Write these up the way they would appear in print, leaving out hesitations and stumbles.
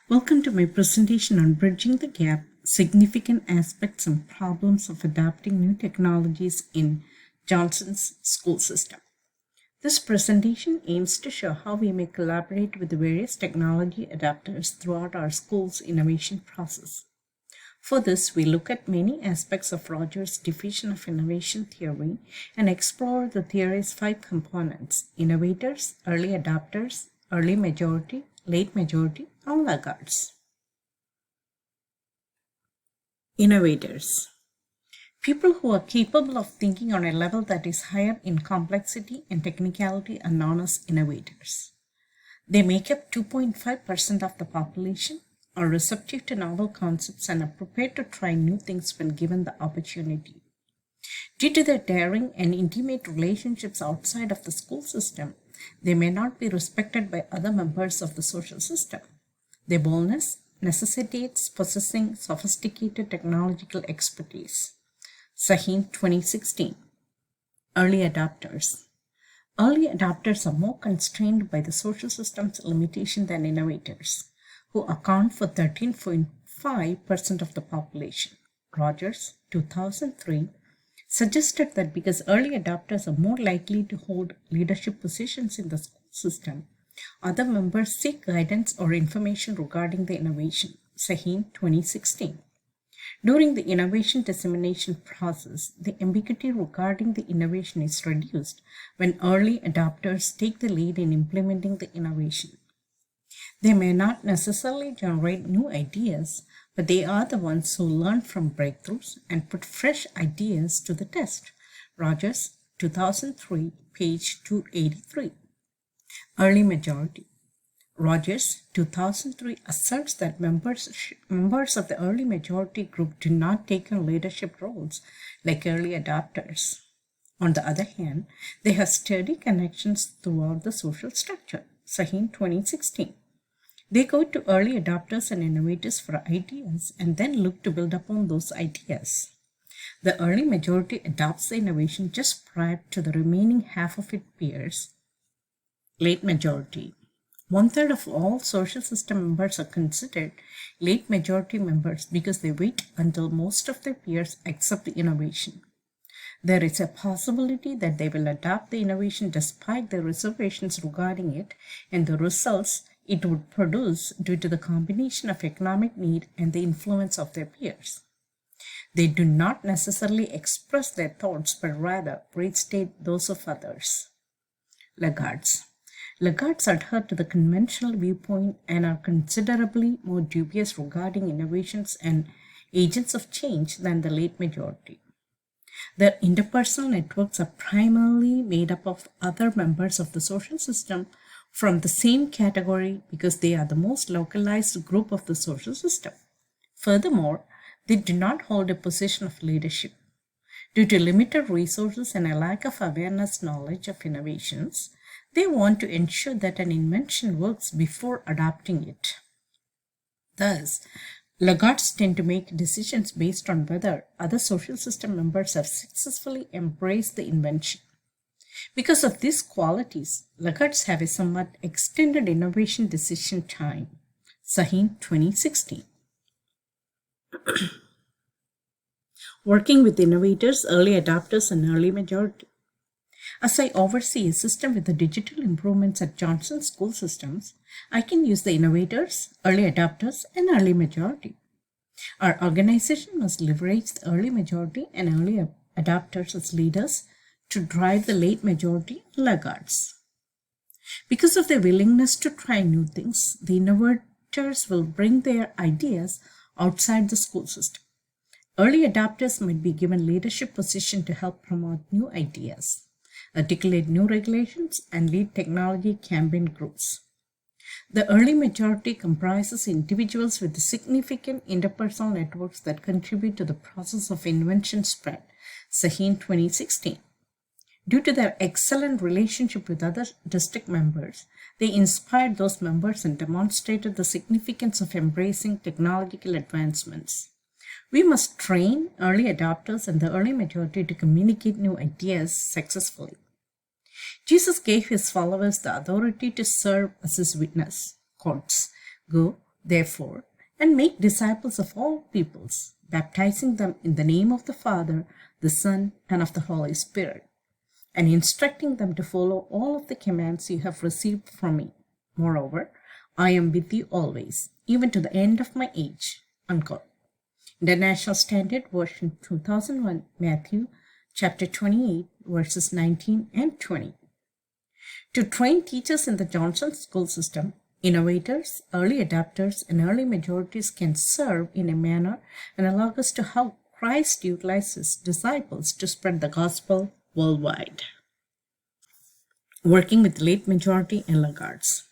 Welcome to my presentation on Bridging the Gap, Significant Aspects and Problems of Adopting New Technologies in Johnson's School System. This presentation aims to show how we may collaborate with the various technology adapters throughout our school's innovation process. For this, we look at many aspects of Rogers' definition of innovation theory and explore the theory's 5 components: innovators, early adopters, early majority, late majority, and laggards. Innovators. People who are capable of thinking on a level that is higher in complexity and technicality are known as innovators. They make up 2.5% of the population, are receptive to novel concepts, and are prepared to try new things when given the opportunity. Due to their daring and intimate relationships outside of the school system, they may not be respected by other members of the social system. Their boldness necessitates possessing sophisticated technological expertise. Sahin 2016. Early adopters. Early adopters are more constrained by the social system's limitation than innovators, who account for 13.5% of the population. Rogers, 2003, suggested that because early adopters are more likely to hold leadership positions in the school system, other members seek guidance or information regarding the innovation. Sahin 2016. During the innovation dissemination process, the ambiguity regarding the innovation is reduced when early adopters take the lead in implementing the innovation. They may not necessarily generate new ideas, but they are the ones who learn from breakthroughs and put fresh ideas to the test. Rogers, 2003, page 283. Early majority. Rogers, 2003, asserts that members of the early majority group do not take on leadership roles like early adopters. On the other hand, they have steady connections throughout the social structure. Sahin 2016. They go to early adopters and innovators for ideas and then look to build upon those ideas. The early majority adopts the innovation just prior to the remaining half of its peers. Late majority. 1/3 of all social system members are considered late majority members because they wait until most of their peers accept the innovation. There is a possibility that they will adopt the innovation despite their reservations regarding it and the results it would produce due to the combination of economic need and the influence of their peers. They do not necessarily express their thoughts, but rather restate those of others. Laggards. Laggards adhere to the conventional viewpoint and are considerably more dubious regarding innovations and agents of change than the late majority. Their interpersonal networks are primarily made up of other members of the social system from the same category because they are the most localized group of the social system. Furthermore, they do not hold a position of leadership. Due to limited resources and a lack of awareness knowledge of innovations, they want to ensure that an invention works before adopting it. Thus, laggards tend to make decisions based on whether other social system members have successfully embraced the invention. Because of these qualities, laggards have a somewhat extended innovation decision time. Sahin 2016. Working with innovators, early adopters, and early majority. As I oversee a system with the digital improvements at Johnson School Systems, I can use the innovators, early adopters, and early majority. Our organization must leverage the early majority and early adopters as leaders to drive the late majority laggards. Because of their willingness to try new things, the innovators will bring their ideas outside the school system. Early adopters might be given leadership position to help promote new ideas, articulate new regulations, and lead technology campaign groups. The early majority comprises individuals with significant interpersonal networks that contribute to the process of invention spread. Sahin 2016. Due to their excellent relationship with other district members, they inspired those members and demonstrated the significance of embracing technological advancements. We must train early adopters and the early majority to communicate new ideas successfully. Jesus gave his followers the authority to serve as his witness. Quotes, "Go, Therefore, and make disciples of all peoples, baptizing them in the name of the Father, the Son, and of the Holy Spirit, and instructing them to follow all of the commands you have received from me. Moreover, I am with you always, even to the end of my age." Unquote. International Standard Version 2001, Matthew chapter 28, verses 19 and 20. To train teachers in the Johnson School System, innovators, early adopters, and early majorities can serve in a manner analogous to how Christ utilizes disciples to spread the gospel worldwide. Working with late majority and laggards.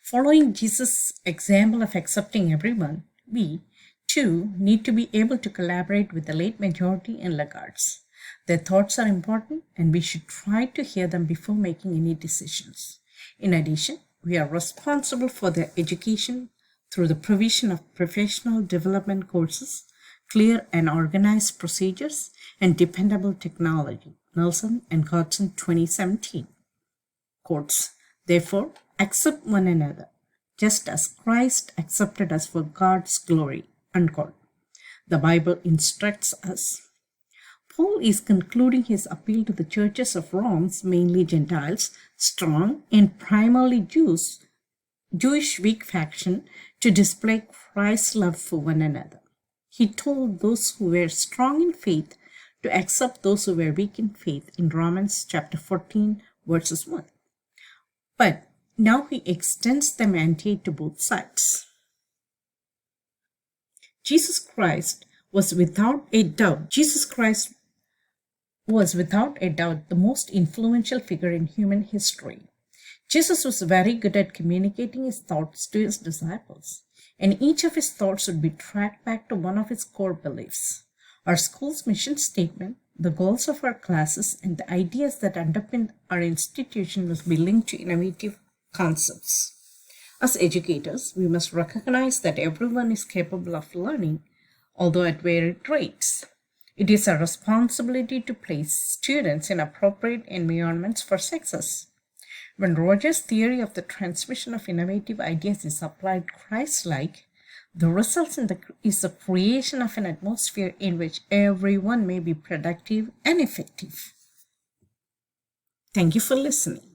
Following Jesus' example of accepting everyone, we, too, need to be able to collaborate with the late majority and laggards. Their thoughts are important, and we should try to hear them before making any decisions. In addition, we are responsible for their education through the provision of professional development courses, clear and organized procedures, and dependable technology. Nelson and Godson, 2017. Quotes, "Therefore, accept one another, just as Christ accepted us for God's glory." Unquote. The Bible instructs us. Paul is concluding his appeal to the churches of Rome's mainly Gentiles, strong and primarily Jewish weak faction, to display Christ's love for one another. He told those who were strong in faith to accept those who were weak in faith in Romans chapter 14, verses 1. But now he extends the mandate to both sides. Jesus Christ was without a doubt the most influential figure in human history. Jesus was very good at communicating his thoughts to his disciples, and each of his thoughts would be tracked back to one of his core beliefs. Our school's mission statement, the goals of our classes, and the ideas that underpin our institution must be linked to innovative concepts. As educators, we must recognize that everyone is capable of learning, although at varied rates. It is our responsibility to place students in appropriate environments for success. When Rogers' theory of the transmission of innovative ideas is applied Christ-like, the result is the creation of an atmosphere in which everyone may be productive and effective. Thank you for listening.